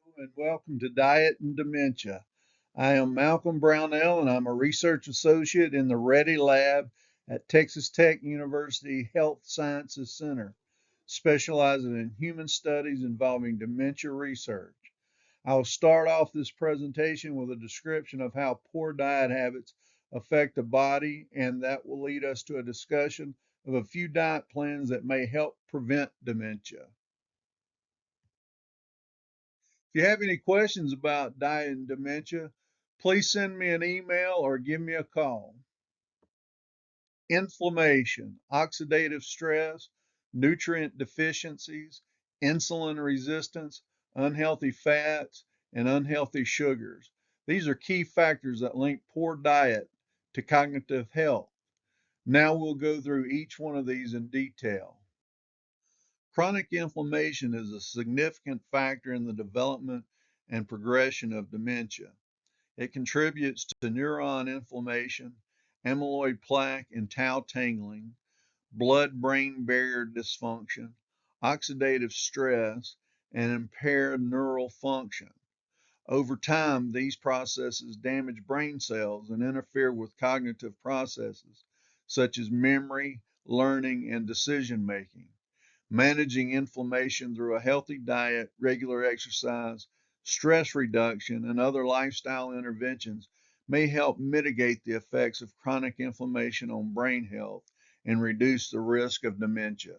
and welcome to Diet and Dementia. I am Malcolm Brownell, and I'm a research associate in the Ready Lab at Texas Tech University Health Sciences Center, specializing in human studies involving dementia research. I'll start off this presentation with a description of how poor diet habits affect the body, and that will lead us to a discussion of a few diet plans that may help prevent dementia. If you have any questions about diet and dementia, please send me an email or give me a call. Inflammation, oxidative stress, nutrient deficiencies, insulin resistance, unhealthy fats, and unhealthy sugars. These are key factors that link poor diet to cognitive health. Now we'll go through each one of these in detail. Chronic inflammation is a significant factor in the development and progression of dementia. It contributes to neuron inflammation, amyloid plaque and tau tangling, blood-brain barrier dysfunction, oxidative stress, and impaired neural function. Over time, these processes damage brain cells and interfere with cognitive processes such as memory, learning, and decision making. Managing inflammation through a healthy diet, regular exercise, stress reduction, and other lifestyle interventions may help mitigate the effects of chronic inflammation on brain health and reduce the risk of dementia.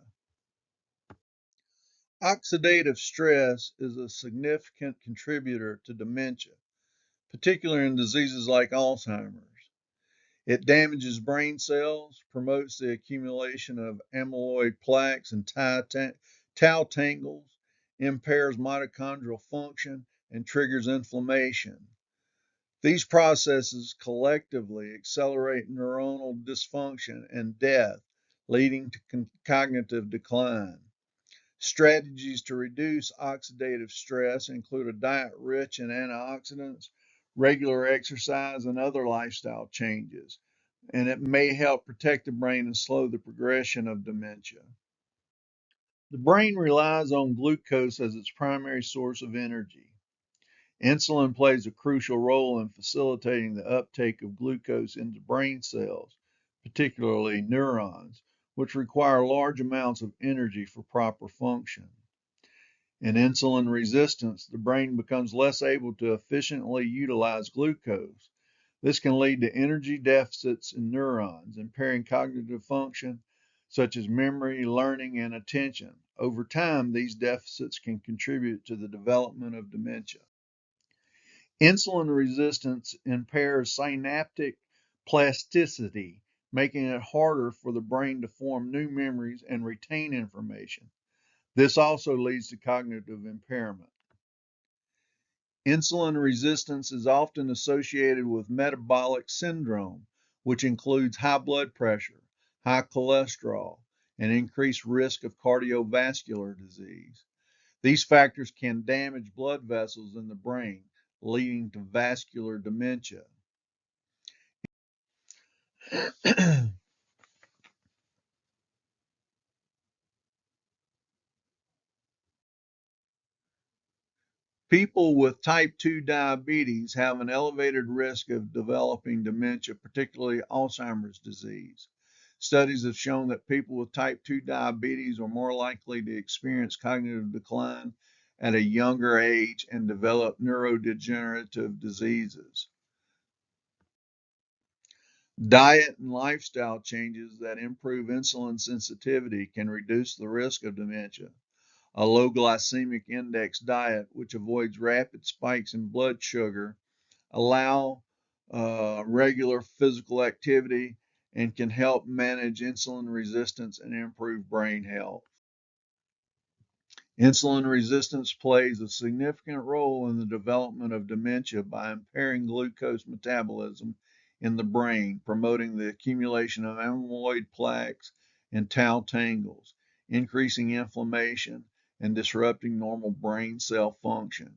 Oxidative stress is a significant contributor to dementia, particularly in diseases like Alzheimer's. It damages brain cells, promotes the accumulation of amyloid plaques and tau tangles, impairs mitochondrial function, and triggers inflammation. These processes collectively accelerate neuronal dysfunction and death, leading to cognitive decline. Strategies to reduce oxidative stress include a diet rich in antioxidants, regular exercise, and other lifestyle changes, and it may help protect the brain and slow the progression of dementia. The brain relies on glucose as its primary source of energy. Insulin plays a crucial role in facilitating the uptake of glucose into brain cells, particularly neurons, which require large amounts of energy for proper function. In insulin resistance, the brain becomes less able to efficiently utilize glucose. This can lead to energy deficits in neurons, impairing cognitive function such as memory, learning, and attention. Over time, these deficits can contribute to the development of dementia. Insulin resistance impairs synaptic plasticity, making it harder for the brain to form new memories and retain information. This also leads to cognitive impairment. Insulin resistance is often associated with metabolic syndrome, which includes high blood pressure, high cholesterol, and increased risk of cardiovascular disease. These factors can damage blood vessels in the brain, leading to vascular dementia. People with type 2 diabetes have an elevated risk of developing dementia, particularly Alzheimer's disease. Studies have shown that people with type 2 diabetes are more likely to experience cognitive decline at a younger age and develop neurodegenerative diseases. Diet and lifestyle changes that improve insulin sensitivity can reduce the risk of dementia. A low glycemic index diet, which avoids rapid spikes in blood sugar, allow regular physical activity, and can help manage insulin resistance and improve brain health. Insulin resistance plays a significant role in the development of dementia by impairing glucose metabolism in the brain, promoting the accumulation of amyloid plaques and tau tangles, increasing inflammation, and disrupting normal brain cell function.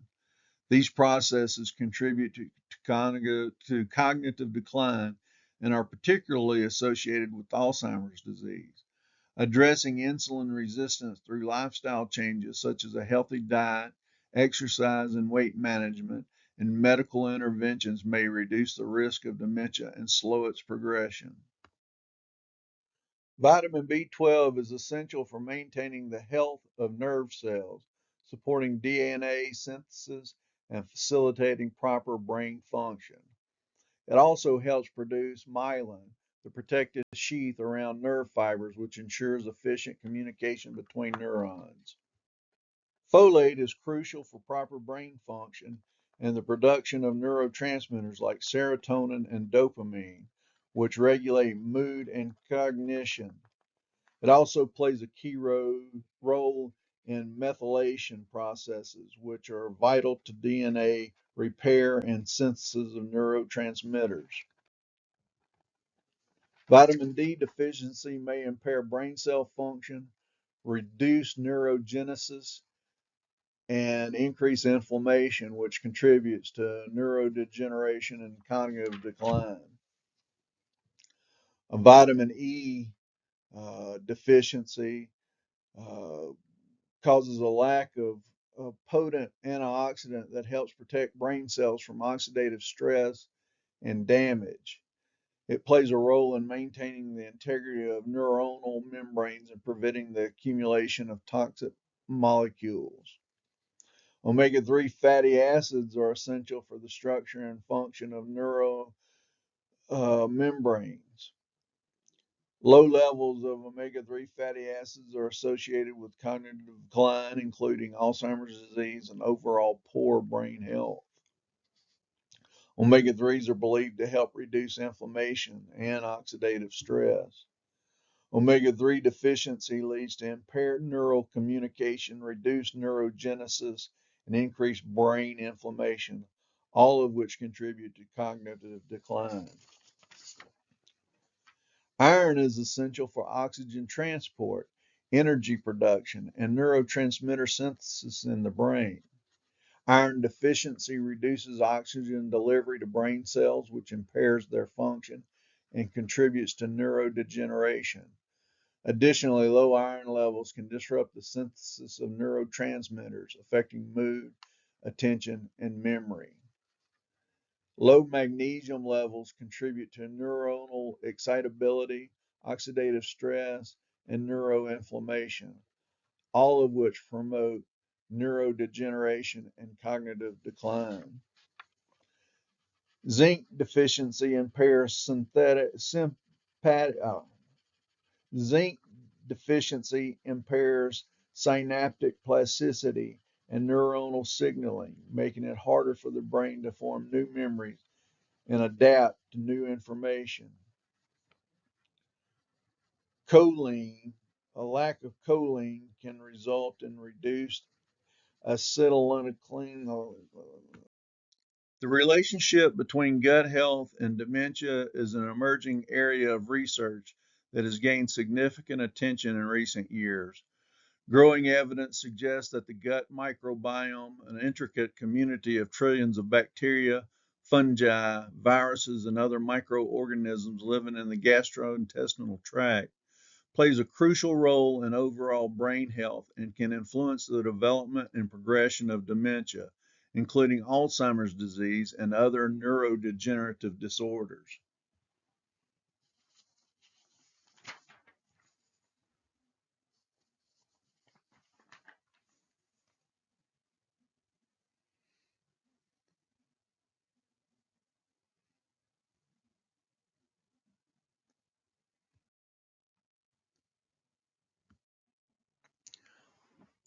These processes contribute to cognitive decline and are particularly associated with Alzheimer's disease. Addressing insulin resistance through lifestyle changes such as a healthy diet exercise and weight management, and medical interventions may reduce the risk of dementia and slow its progression. Vitamin B12 is essential for maintaining the health of nerve cells, supporting DNA synthesis, and facilitating proper brain function. It also helps produce myelin, the protective sheath around nerve fibers, which ensures efficient communication between neurons. Folate is crucial for proper brain function and the production of neurotransmitters like serotonin and dopamine, which regulate mood and cognition. It also plays a key role in methylation processes, which are vital to DNA repair and synthesis of neurotransmitters. Vitamin D deficiency may impair brain cell function, reduce neurogenesis, and increase inflammation, which contributes to neurodegeneration and cognitive decline. A vitamin E deficiency uh, causes a lack of a potent antioxidant that helps protect brain cells from oxidative stress and damage. It plays a role in maintaining the integrity of neuronal membranes and preventing the accumulation of toxic molecules. Omega 3 fatty acids are essential for the structure and function of neural membranes. Low levels of omega 3 fatty acids are associated with cognitive decline, including Alzheimer's disease and overall poor brain health. Omega 3s are believed to help reduce inflammation and oxidative stress. Omega 3 deficiency leads to impaired neural communication, reduced neurogenesis, and increased brain inflammation, all of which contribute to cognitive decline. Iron is essential for oxygen transport, energy production, and neurotransmitter synthesis in the brain. Iron deficiency reduces oxygen delivery to brain cells, which impairs their function and contributes to neurodegeneration. Additionally, low iron levels can disrupt the synthesis of neurotransmitters, affecting mood, attention, and memory. Low magnesium levels contribute to neuronal excitability, oxidative stress, and neuroinflammation, all of which promote neurodegeneration and cognitive decline. Zinc deficiency impairs zinc deficiency impairs synaptic plasticity and neuronal signaling, making it harder for the brain to form new memories and adapt to new information. Choline, a lack of choline can result in reduced acetylcholine. The relationship between gut health and dementia is an emerging area of research that has gained significant attention in recent years. Growing evidence suggests that the gut microbiome, an intricate community of trillions of bacteria, fungi, viruses, and other microorganisms living in the gastrointestinal tract, plays a crucial role in overall brain health and can influence the development and progression of dementia, including Alzheimer's disease and other neurodegenerative disorders.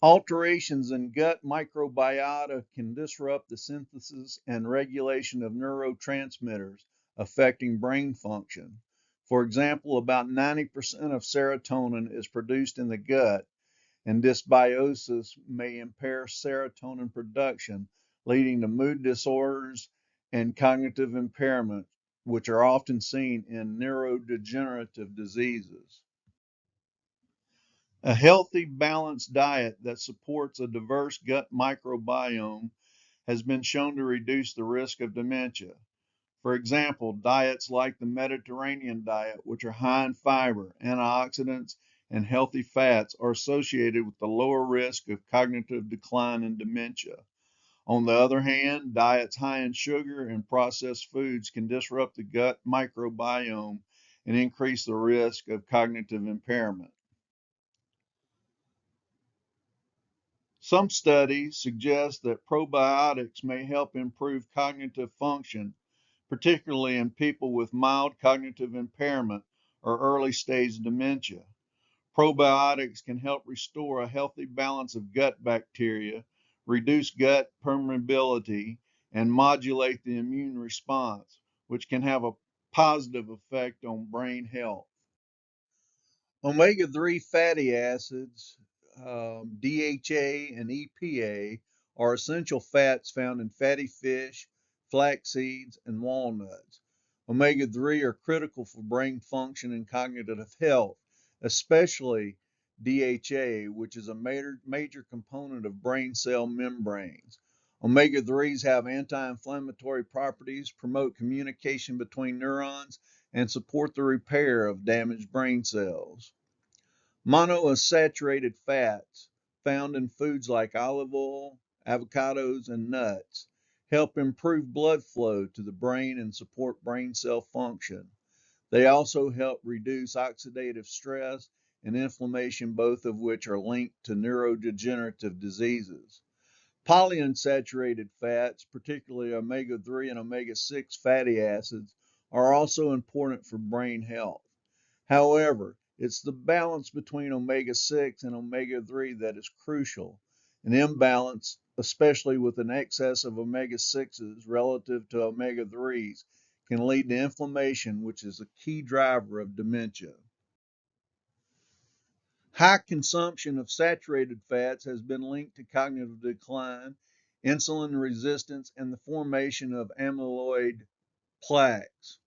Alterations in gut microbiota can disrupt the synthesis and regulation of neurotransmitters, affecting brain function. For example, about 90% of serotonin is produced in the gut, and dysbiosis may impair serotonin production, leading to mood disorders and cognitive impairment, which are often seen in neurodegenerative diseases. A healthy, balanced diet that supports a diverse gut microbiome has been shown to reduce the risk of dementia. For example, diets like the Mediterranean diet, which are high in fiber, antioxidants, and healthy fats, are associated with the lower risk of cognitive decline and dementia. On the other hand, diets high in sugar and processed foods can disrupt the gut microbiome and increase the risk of cognitive impairment. Some studies suggest that probiotics may help improve cognitive function, particularly in people with mild cognitive impairment or early stage dementia. Probiotics can help restore a healthy balance of gut bacteria, reduce gut permeability, and modulate the immune response, which can have a positive effect on brain health. Omega 3 fatty acids, DHA and EPA, are essential fats found in fatty fish, flax seeds, and walnuts. Omega 3 are critical for brain function and cognitive health, especially DHA, which is a major component of brain cell membranes. Omega 3s have anti inflammatory properties, promote communication between neurons, and support the repair of damaged brain cells. Monounsaturated fats found in foods like olive oil, avocados, and nuts help improve blood flow to the brain and support brain cell function. They also help reduce oxidative stress and inflammation, both of which are linked to neurodegenerative diseases. Polyunsaturated fats, particularly omega 3 and omega 6 fatty acids, are also important for brain health. However, it's the balance between omega 6 and omega 3 that is crucial. An imbalance, especially with an excess of omega 6s relative to omega 3s, can lead to inflammation, which is a key driver of dementia. High consumption of saturated fats has been linked to cognitive decline, insulin resistance, and the formation of amyloid plaques.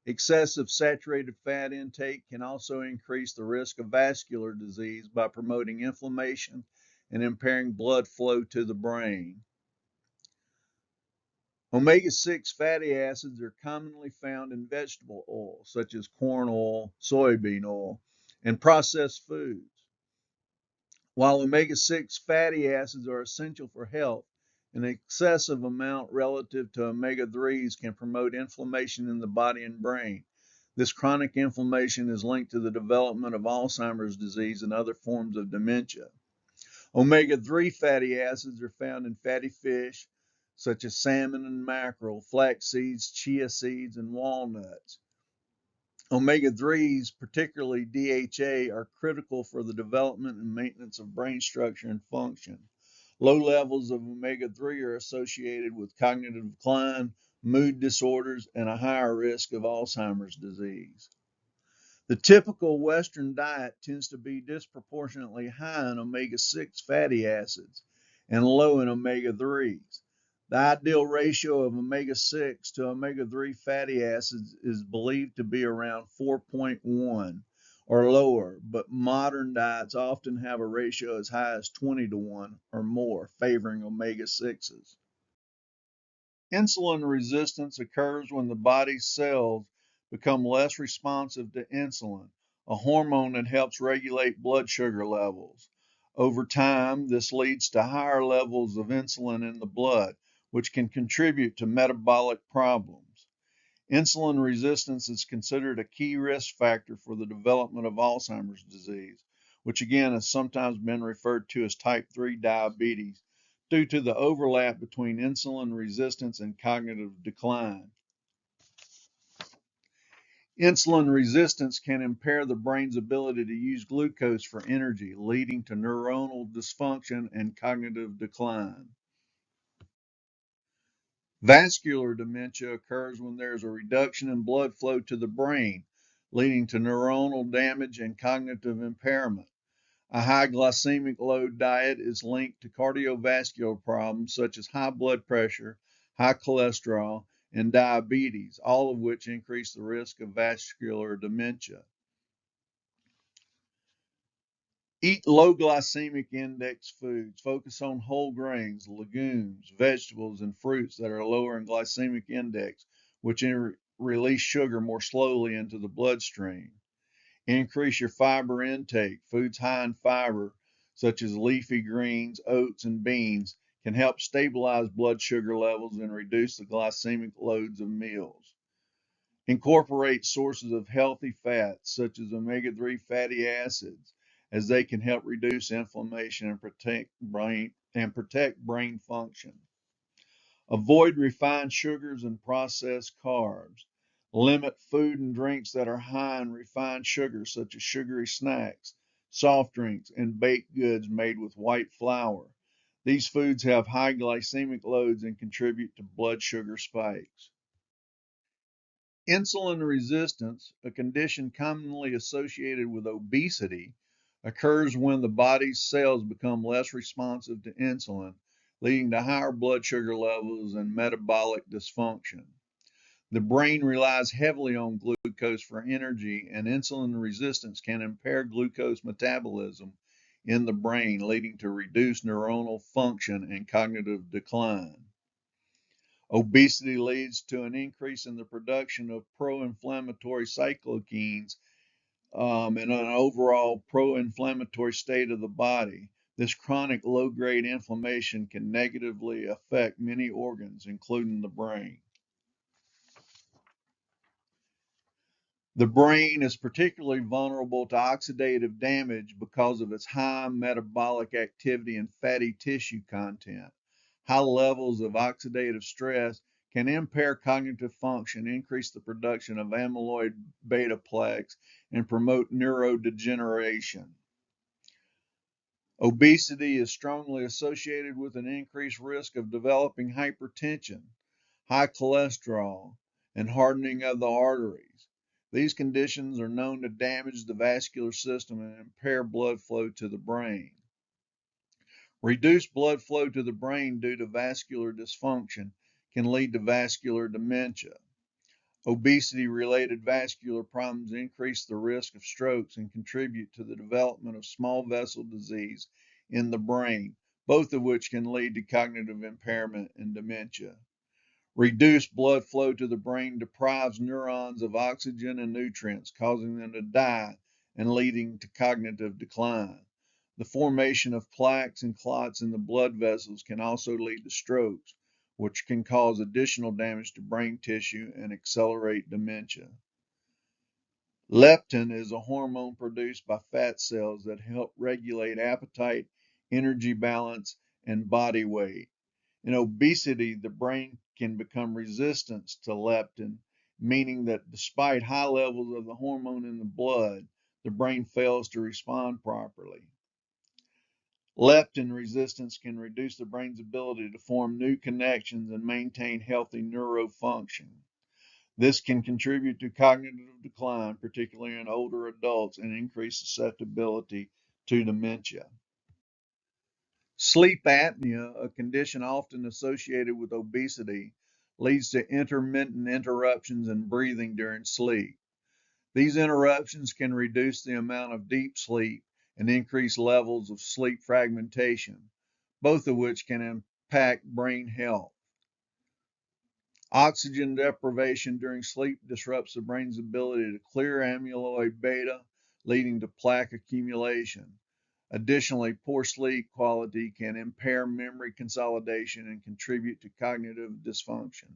Excessive saturated fat intake can also increase the risk of vascular disease by promoting inflammation and impairing blood flow to the brain. Omega 6 fatty acids are commonly found in vegetable oil, such as corn oil, soybean oil, and processed foods. While omega 6 fatty acids are essential for health, an excessive amount relative to omega 3s can promote inflammation in the body and brain. This chronic inflammation is linked to the development of Alzheimer's disease and other forms of dementia. Omega 3 fatty acids are found in fatty fish, such as salmon and mackerel, flax seeds, chia seeds, and walnuts. Omega 3s, particularly DHA, are critical for the development and maintenance of brain structure and function. Low levels of omega 3 are associated with cognitive decline, mood disorders, and a higher risk of Alzheimer's disease. The typical Western diet tends to be disproportionately high in omega 6 fatty acids and low in omega 3s. The ideal ratio of omega 6 to omega 3 fatty acids is believed to be around 4.1 or lower, but modern diets often have a ratio as high as 20 to 1 or more, favoring omega 6s. Insulin resistance occurs when the body's cells become less responsive to insulin, a hormone that helps regulate blood sugar levels. Over time, this leads to higher levels of insulin in the blood, which can contribute to metabolic problems. Insulin resistance is considered a key risk factor for the development of Alzheimer's disease, which again has sometimes been referred to as type 3 diabetes, due to the overlap between insulin resistance and cognitive decline. Insulin resistance can impair the brain's ability to use glucose for energy, leading to neuronal dysfunction and cognitive decline. Vascular dementia occurs when there is a reduction in blood flow to the brain, leading to neuronal damage and cognitive impairment. A high glycemic load diet is linked to cardiovascular problems such as high blood pressure, high cholesterol, and diabetes, all of which increase the risk of vascular dementia. Eat low glycemic index foods. Focus on whole grains, legumes, vegetables, and fruits that are lower in glycemic index, which release sugar more slowly into the bloodstream. Increase your fiber intake. Foods high in fiber, such as leafy greens, oats, and beans, can help stabilize blood sugar levels and reduce the glycemic loads of meals. Incorporate sources of healthy fats such as omega-3 fatty acids, as they can help reduce inflammation and protect brain function. Avoid refined sugars and processed carbs. Limit food and drinks that are high in refined sugars, such as sugary snacks, soft drinks, and baked goods made with white flour. These foods have high glycemic loads and contribute to blood sugar spikes. Insulin resistance, a condition commonly associated with obesity, occurs when the body's cells become less responsive to insulin, leading to higher blood sugar levels and metabolic dysfunction. The brain relies heavily on glucose for energy, and insulin resistance can impair glucose metabolism in the brain, leading to reduced neuronal function and cognitive decline. Obesity leads to an increase in the production of pro-inflammatory cytokines and an overall pro-inflammatory state of the body. This chronic low-grade inflammation can negatively affect many organs, including the brain. The brain is particularly vulnerable to oxidative damage because of its high metabolic activity and fatty tissue content. High levels of oxidative stress can impair cognitive function, increase the production of amyloid beta plaques, and promote neurodegeneration. Obesity is strongly associated with an increased risk of developing hypertension, high cholesterol, and hardening of the arteries. These conditions are known to damage the vascular system and impair blood flow to the brain. Reduced blood flow to the brain due to vascular dysfunction can lead to vascular dementia. Obesity-related vascular problems increase the risk of strokes and contribute to the development of small vessel disease in the brain, both of which can lead to cognitive impairment and dementia. Reduced blood flow to the brain deprives neurons of oxygen and nutrients, causing them to die and leading to cognitive decline. The formation of plaques and clots in the blood vessels can also lead to strokes, which can cause additional damage to brain tissue and accelerate dementia. Leptin is a hormone produced by fat cells that help regulate appetite, energy balance, and body weight. In obesity, the brain can become resistant to leptin, meaning that despite high levels of the hormone in the blood, the brain fails to respond properly. Leptin resistance can reduce the brain's ability to form new connections and maintain healthy neurofunction. This can contribute to cognitive decline, particularly in older adults, and increase susceptibility to dementia. Sleep apnea, a condition often associated with obesity, leads to intermittent interruptions in breathing during sleep. These interruptions can reduce the amount of deep sleep and increase levels of sleep fragmentation, both of which can impact brain health. Oxygen deprivation during sleep disrupts the brain's ability to clear amyloid beta, leading to plaque accumulation. Additionally, poor sleep quality can impair memory consolidation and contribute to cognitive dysfunction.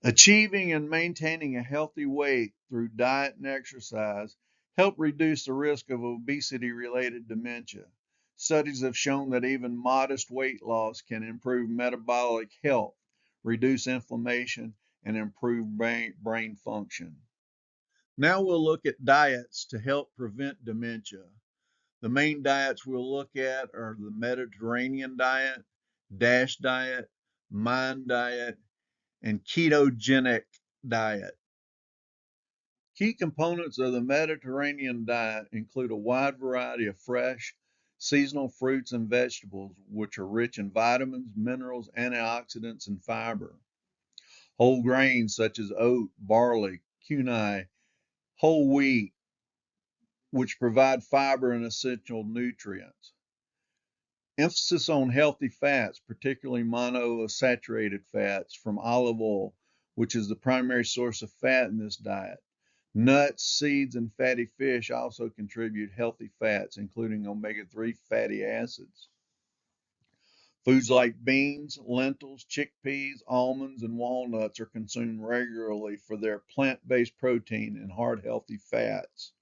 Achieving and maintaining a healthy weight through diet and exercise help reduce the risk of obesity-related dementia. Studies have shown that even modest weight loss can improve metabolic health, reduce inflammation, and improve brain function. Now we'll look at diets to help prevent dementia. The main diets we'll look at are the Mediterranean diet, DASH diet, MIND diet, and ketogenic diet. Key components of the Mediterranean diet include a wide variety of fresh, seasonal fruits and vegetables, which are rich in vitamins, minerals, antioxidants, and fiber. Whole grains such as oat, barley, quinoa, whole wheat, which provide fiber and essential nutrients. Emphasis on healthy fats, particularly monounsaturated fats from olive oil, which is the primary source of fat in this diet. Nuts, seeds, and fatty fish also contribute healthy fats, including omega-3 fatty acids. Foods like beans, lentils, chickpeas, almonds, and walnuts are consumed regularly for their plant-based protein and heart healthy fats.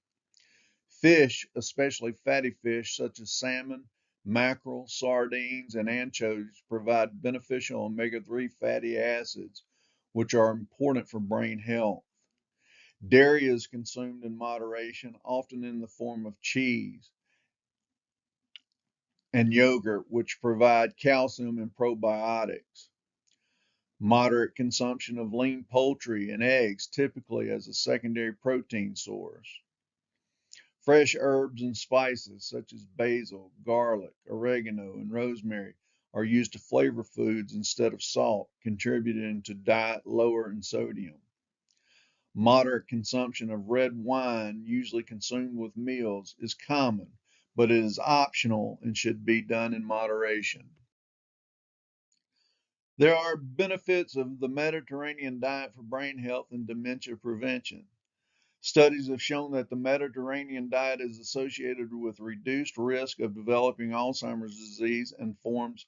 Fish, especially fatty fish such as salmon, mackerel, sardines, and anchovies, provide beneficial omega-3 fatty acids, which are important for brain health. Dairy is consumed in moderation, often in the form of cheese and yogurt, which provide calcium and probiotics. Moderate consumption of lean poultry and eggs, typically as a secondary protein source. Fresh herbs and spices such as basil, garlic, oregano, and rosemary are used to flavor foods instead of salt, contributing to diet lower in sodium. Moderate consumption of red wine, usually consumed with meals, is common, but it is optional and should be done in moderation. There are benefits of the Mediterranean diet for brain health and dementia prevention. Studies have shown that the Mediterranean diet is associated with reduced risk of developing Alzheimer's disease and forms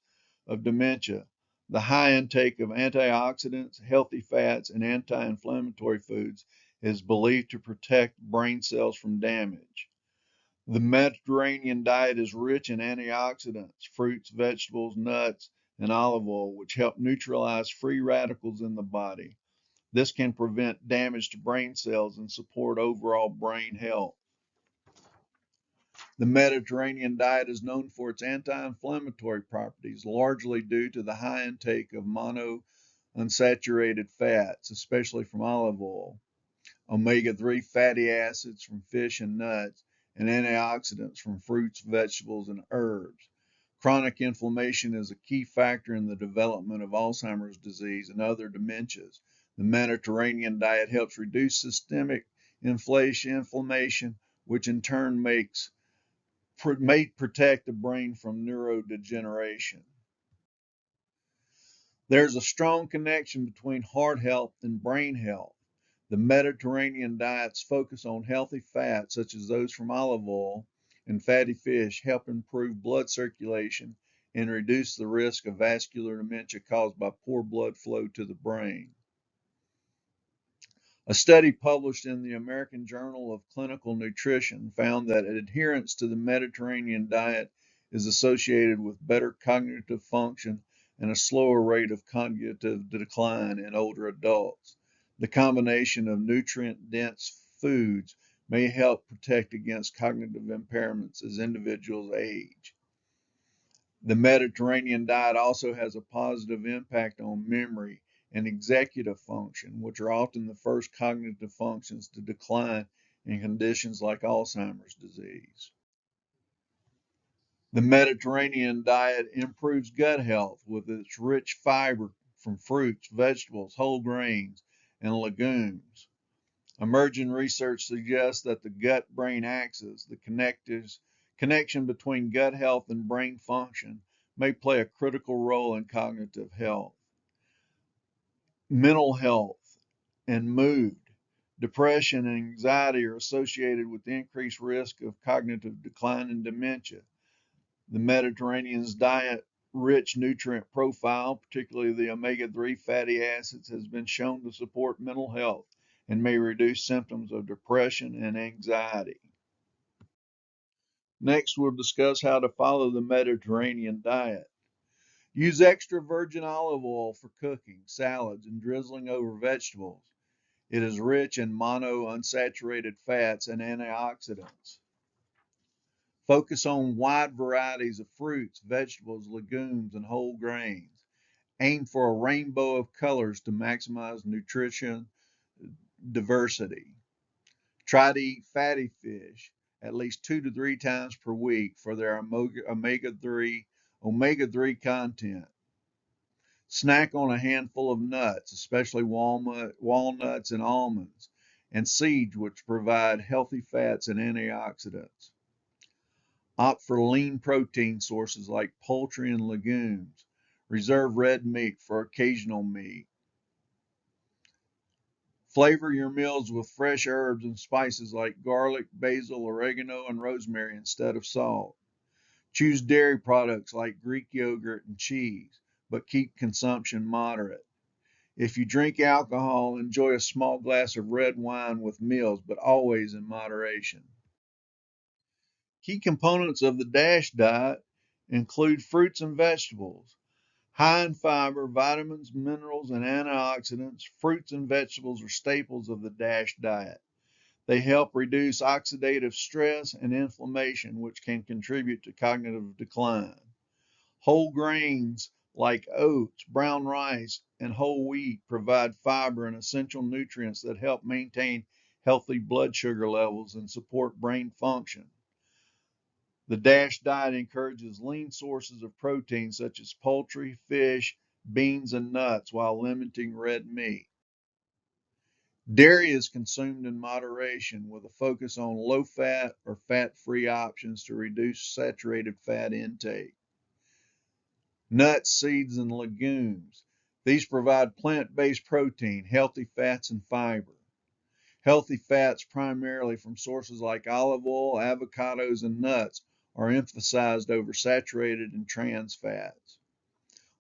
of dementia. The high intake of antioxidants, healthy fats, and anti inflammatory foods is believed to protect brain cells from damage. The Mediterranean diet is rich in antioxidants, fruits, vegetables, nuts, and olive oil, which help neutralize free radicals in the body. This can prevent damage to brain cells and support overall brain health. The Mediterranean diet is known for its anti-inflammatory properties, largely due to the high intake of monounsaturated fats, especially from olive oil, omega-3 fatty acids from fish and nuts, and antioxidants from fruits, vegetables, and herbs. Chronic inflammation is a key factor in the development of Alzheimer's disease and other dementias. The Mediterranean diet helps reduce systemic inflammation, which in turn may protect the brain from neurodegeneration. There's a strong connection between heart health and brain health. The Mediterranean diets focus on healthy fats, such as those from olive oil and fatty fish, help improve blood circulation and reduce the risk of vascular dementia caused by poor blood flow to the brain. A study published in the American Journal of Clinical Nutrition found that adherence to the Mediterranean diet is associated with better cognitive function and a slower rate of cognitive decline in older adults. The combination of nutrient-dense foods may help protect against cognitive impairments as individuals age. The Mediterranean diet also has a positive impact on memory and executive function, which are often the first cognitive functions to decline in conditions like Alzheimer's disease. The Mediterranean diet improves gut health with its rich fiber from fruits, vegetables, whole grains, and legumes. Emerging research suggests that the gut brain axis, the connection between gut health and brain function, may play a critical role in cognitive health. Mental health and mood. Depression and anxiety are associated with increased risk of cognitive decline and dementia. The Mediterranean's diet rich nutrient profile, particularly the omega-3 fatty acids, has been shown to support mental health and may reduce symptoms of depression and anxiety. Next, we'll discuss how to follow the Mediterranean diet. Use extra virgin olive oil for cooking, salads, and drizzling over vegetables. It is rich in monounsaturated fats and antioxidants. Focus on wide varieties of fruits, vegetables, legumes, and whole grains. Aim for a rainbow of colors to maximize nutrition diversity. Try to eat fatty fish at least 2 to 3 times per week for their omega-3 content. Snack on a handful of nuts, especially walnuts and almonds, and seeds, which provide healthy fats and antioxidants. Opt for lean protein sources like poultry and legumes. Reserve red meat for occasional meat. Flavor your meals with fresh herbs and spices like garlic, basil, oregano, and rosemary instead of salt. Choose dairy products like Greek yogurt and cheese, but keep consumption moderate. If you drink alcohol, enjoy a small glass of red wine with meals, but always in moderation. Key components of the DASH diet include fruits and vegetables. High in fiber, vitamins, minerals, and antioxidants, fruits and vegetables are staples of the DASH diet. They help reduce oxidative stress and inflammation, which can contribute to cognitive decline. Whole grains like oats, brown rice, and whole wheat provide fiber and essential nutrients that help maintain healthy blood sugar levels and support brain function. The DASH diet encourages lean sources of protein such as poultry, fish, beans, and nuts while limiting red meat. Dairy is consumed in moderation with a focus on low fat or fat free options to reduce saturated fat intake. Nuts, seeds, and legumes. These provide plant based protein, healthy fats, and fiber. Healthy fats, primarily from sources like olive oil, avocados, and nuts, are emphasized over saturated and trans fats.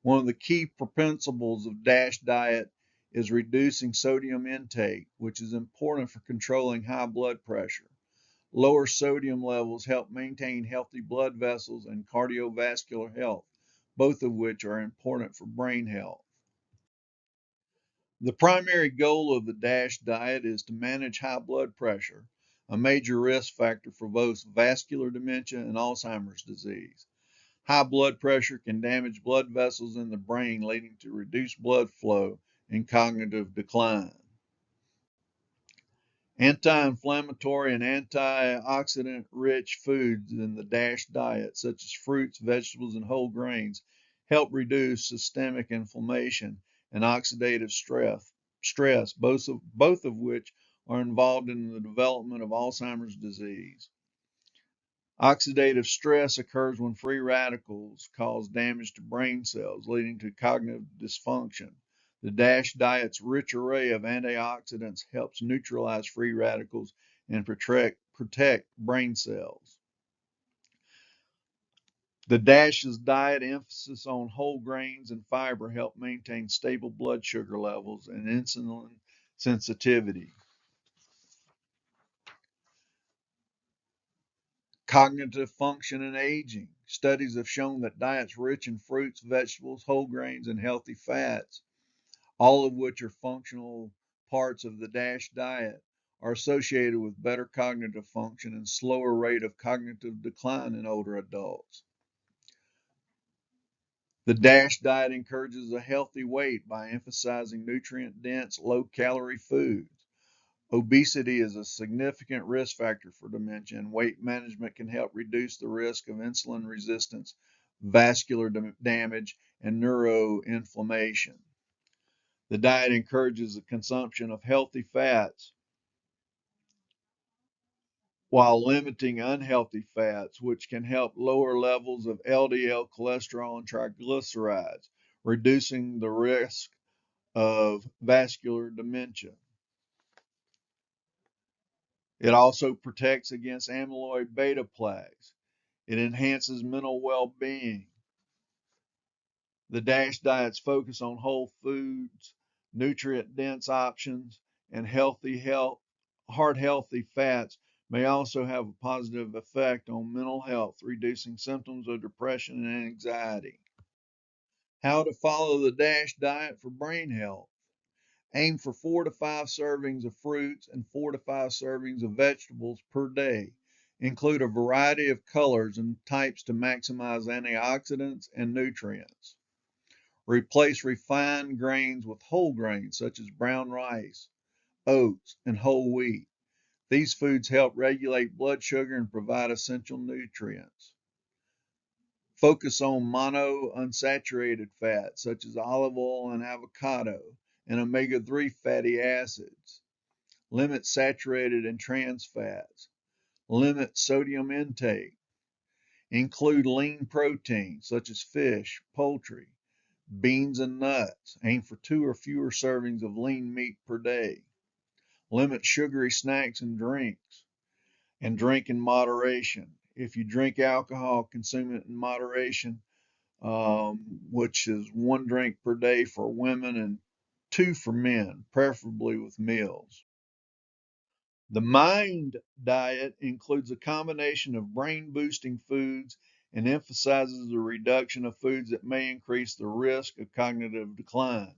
One of the key principles of DASH diet is reducing sodium intake, which is important for controlling high blood pressure. Lower sodium levels help maintain healthy blood vessels and cardiovascular health, both of which are important for brain health. The primary goal of the DASH diet is to manage high blood pressure, a major risk factor for both vascular dementia and Alzheimer's disease. High blood pressure can damage blood vessels in the brain, leading to reduced blood flow and cognitive decline. Anti-inflammatory and antioxidant-rich foods in the DASH diet, such as fruits, vegetables, and whole grains, help reduce systemic inflammation and oxidative stress, both of which are involved in the development of Alzheimer's disease. Oxidative stress occurs when free radicals cause damage to brain cells, leading to cognitive dysfunction. The DASH diet's rich array of antioxidants helps neutralize free radicals and protect brain cells. The DASH's diet emphasis on whole grains and fiber help maintain stable blood sugar levels and insulin sensitivity. Cognitive function and aging. Studies have shown that diets rich in fruits, vegetables, whole grains, and healthy fats, all of which are functional parts of the DASH diet, are associated with better cognitive function and slower rate of cognitive decline in older adults. The DASH diet encourages a healthy weight by emphasizing nutrient-dense, low-calorie foods. Obesity is a significant risk factor for dementia, and weight management can help reduce the risk of insulin resistance, vascular damage, and neuroinflammation. The diet encourages the consumption of healthy fats while limiting unhealthy fats, which can help lower levels of LDL cholesterol and triglycerides, reducing the risk of vascular dementia. It also protects against amyloid beta plaques. It enhances mental well-being. The DASH diet's focus on whole foods, nutrient-dense options, and heart-healthy fats may also have a positive effect on mental health, reducing symptoms of depression and anxiety. How to follow the DASH diet for brain health. Aim for 4 to 5 servings of fruits and 4 to 5 servings of vegetables per day. Include a variety of colors and types to maximize antioxidants and nutrients. Replace refined grains with whole grains such as brown rice, oats, and whole wheat. These foods help regulate blood sugar and provide essential nutrients. Focus on monounsaturated fats such as olive oil and avocado and omega-3 fatty acids. Limit saturated and trans fats. Limit sodium intake. Include lean protein such as fish, poultry, beans, and nuts. Aim for 2 or fewer servings of lean meat per day. Limit sugary snacks and drinks, and drink in moderation. If you drink alcohol, consume it in moderation, which is 1 drink per day for women and 2 for men, preferably with meals. The MIND diet includes a combination of brain boosting foods and emphasizes the reduction of foods that may increase the risk of cognitive decline.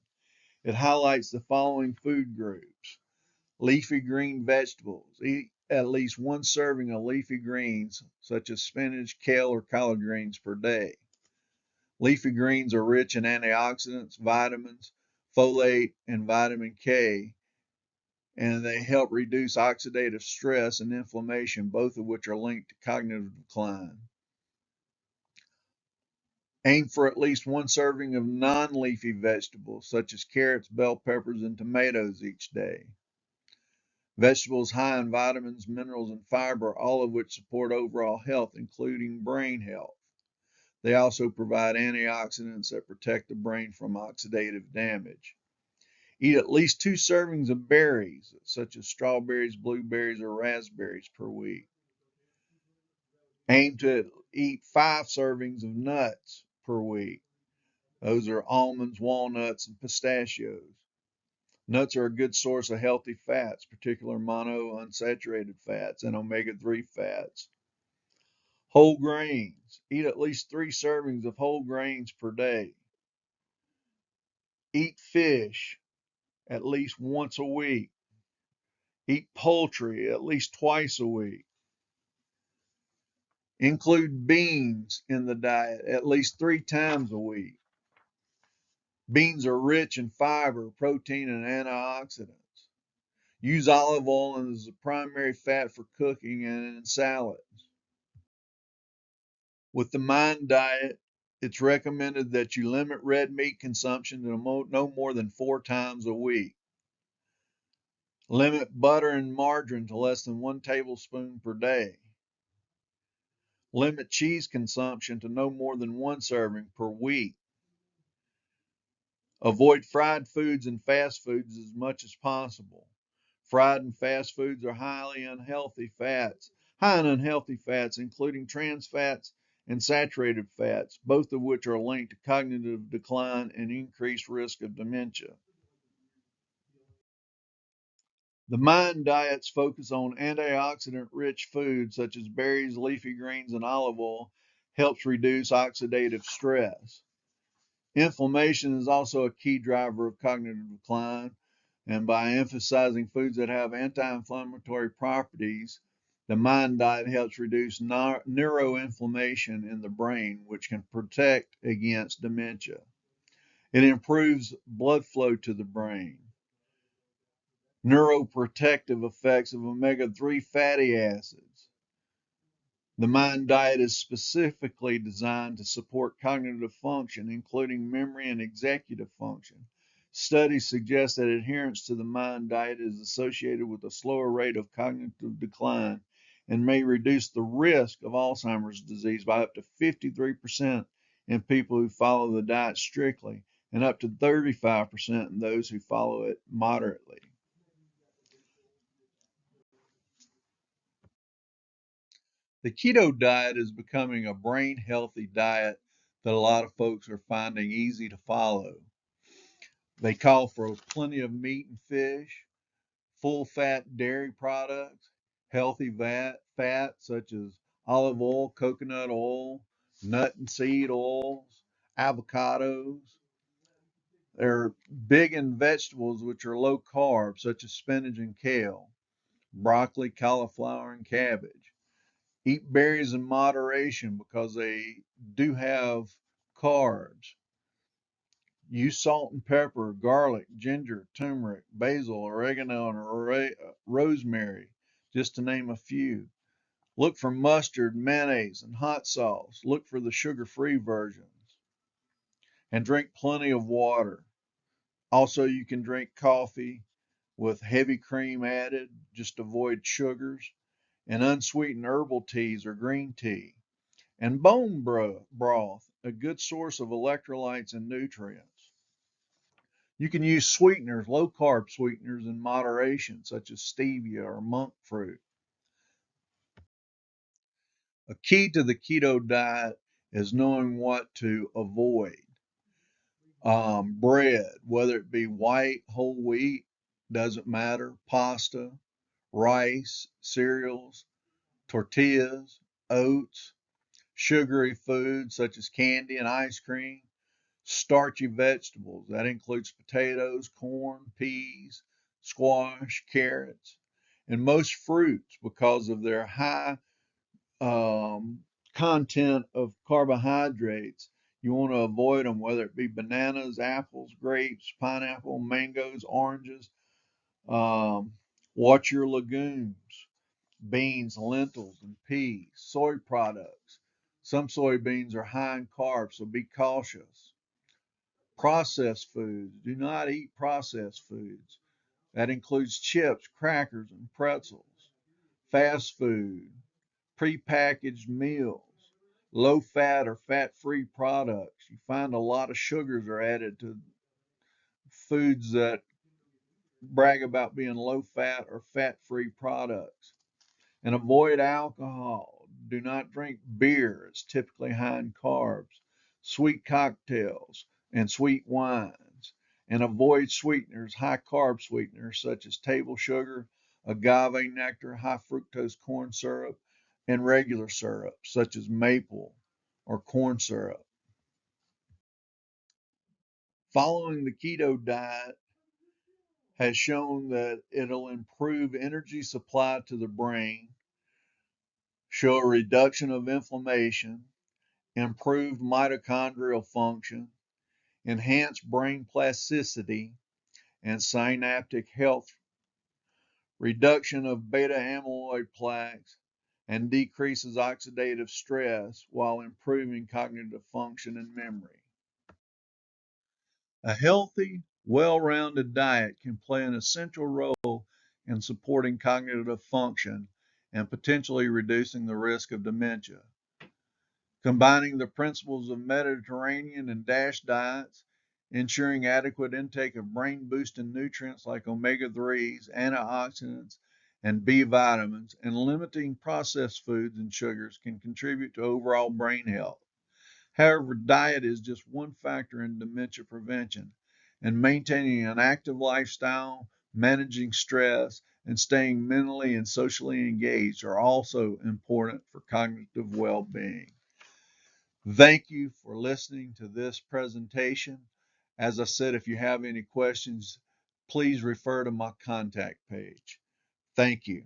It highlights the following food groups: leafy green vegetables. Eat at least 1 serving of leafy greens, such as spinach, kale, or collard greens per day. Leafy greens are rich in antioxidants, vitamins, folate, and vitamin K, and they help reduce oxidative stress and inflammation, both of which are linked to cognitive decline. Aim for at least 1 serving of non-leafy vegetables, such as carrots, bell peppers, and tomatoes each day. Vegetables high in vitamins, minerals, and fiber, all of which support overall health, including brain health. They also provide antioxidants that protect the brain from oxidative damage. Eat at least 2 servings of berries, such as strawberries, blueberries, or raspberries per week. Aim to eat 5 servings of nuts per week. Those are almonds, walnuts, and pistachios. Nuts are a good source of healthy fats, particularly monounsaturated fats and omega-3 fats. Whole grains. Eat at least 3 servings of whole grains per day. Eat fish at least once a week. Eat poultry at least twice a week. Include beans in the diet at least 3 times a week. Beans are rich in fiber, protein, and antioxidants. Use olive oil as the primary fat for cooking and in salads. With the MIND diet, it's recommended that you limit red meat consumption to no more than 4 times a week. Limit butter and margarine to less than 1 tablespoon per day. Limit cheese consumption to no more than 1 serving per week. Avoid fried foods and fast foods as much as possible. Fried and fast foods are high in unhealthy fats, including trans fats and saturated fats, both of which are linked to cognitive decline and increased risk of dementia. The MIND diets focus on antioxidant-rich foods such as berries, leafy greens, and olive oil, helps reduce oxidative stress. Inflammation is also a key driver of cognitive decline, and by emphasizing foods that have anti-inflammatory properties, the MIND diet helps reduce neuroinflammation in the brain, which can protect against dementia. It improves blood flow to the brain. Neuroprotective effects of omega-3 fatty acids. The MIND diet is specifically designed to support cognitive function, including memory and executive function. Studies suggest that adherence to the MIND diet is associated with a slower rate of cognitive decline and may reduce the risk of Alzheimer's disease by up to 53% in people who follow the diet strictly and up to 35% in those who follow it moderately. The keto diet is becoming a brain healthy diet that a lot of folks are finding easy to follow. They call for plenty of meat and fish, full fat dairy products, healthy fat such as olive oil, coconut oil, nut and seed oils, avocados. They're big in vegetables which are low carb, such as spinach and kale, broccoli, cauliflower, and cabbage. Eat berries in moderation because they do have carbs. Use salt and pepper, garlic, ginger, turmeric, basil, oregano, and rosemary, just to name a few. Look for mustard, mayonnaise, and hot sauce. Look for the sugar-free versions. And drink plenty of water. Also, you can drink coffee with heavy cream added. Just avoid sugars. And unsweetened herbal teas or green tea. And bone broth, a good source of electrolytes and nutrients. You can use sweeteners, low carb sweeteners in moderation, such as stevia or monk fruit. A key to the keto diet is knowing what to avoid. Bread, whether it be white, whole wheat, doesn't matter, pasta, rice, cereals, tortillas, oats, sugary foods such as candy and ice cream, starchy vegetables. That includes potatoes, corn, peas, squash, carrots, and most fruits because of their high content of carbohydrates. You want to avoid them, whether it be bananas, apples, grapes, pineapple, mangoes, oranges. Um, watch your legumes, beans, lentils, and peas, soy products. Some soybeans are high in carbs, so be cautious. Processed foods. Do not eat processed foods. That includes chips, crackers, and pretzels. Fast food, prepackaged meals, low fat or fat free products. You find a lot of sugars are added to foods that brag about being low fat or fat free products. And avoid alcohol. Do not drink beer, it's typically high in carbs, sweet cocktails, and sweet wines. And avoid sweeteners, high carb sweeteners such as table sugar, agave nectar, high fructose corn syrup, and regular syrup such as maple or corn syrup. Following the keto diet has shown that it'll improve energy supply to the brain, show a reduction of inflammation, improved mitochondrial function, enhanced brain plasticity and synaptic health, reduction of beta amyloid plaques, and decreases oxidative stress while improving cognitive function and memory. A healthy, well rounded diet can play an essential role in supporting cognitive function and potentially reducing the risk of dementia. Combining the principles of Mediterranean and DASH diets, ensuring adequate intake of brain boosting nutrients like omega 3s, antioxidants, and B vitamins, and limiting processed foods and sugars can contribute to overall brain health. However, diet is just one factor in dementia prevention, and maintaining an active lifestyle, managing stress, and staying mentally and socially engaged are also important for cognitive well being. Thank you for listening to this presentation. As I said, if you have any questions, please refer to my contact page. Thank you.